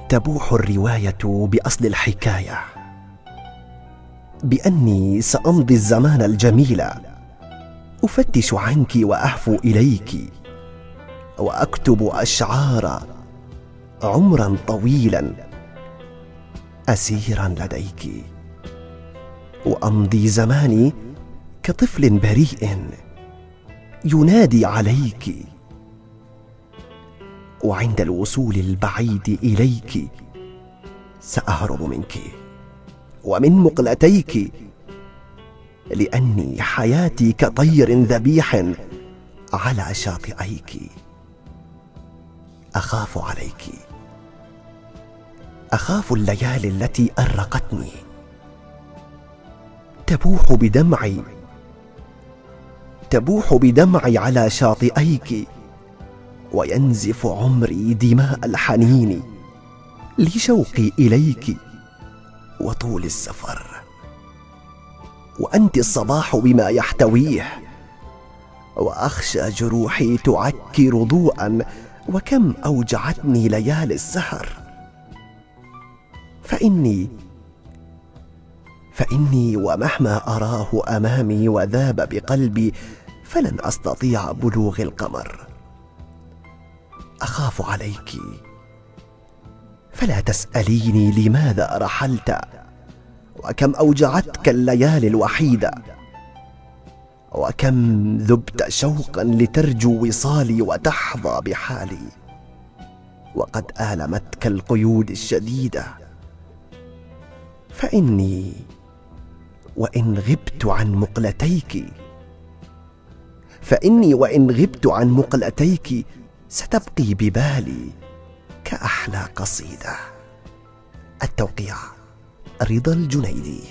تبوح الرواية بأصل الحكاية بأني سأمضي الزمان الجميل أفتش عنك وأهفو إليك، وأكتب أشعار عمرا طويلا أسيرا لديك، وأمضي زماني كطفل بريء ينادي عليك، وعند الوصول البعيد إليك سأهرب منك ومن مقلتيك، لأني حياتي كطير ذبيح على شاطئيك. أخاف عليك، أخاف الليالي التي أرقتني، تبوح بدمعي على شاطئيك، وينزف عمري دماء الحنين لشوقي إليك وطول السفر. وأنت الصباح بما يحتويه، وأخشى جروحي تعكر ضوءا، وكم أوجعتني ليالي السهر. فإني ومهما أراه أمامي وذاب بقلبي فلن أستطيع بلوغ القمر. أخاف عليك، فلا تسأليني لماذا رحلت، وكم أوجعتك الليالي الوحيدة، وكم ذبت شوقا لترجو وصالي وتحظى بحالي، وقد آلمتك القيود الشديدة. فإني وإن غبت عن مقلتيك ستبقي ببالي كأحلى قصيدة. التوقيع رضا الجنيدي.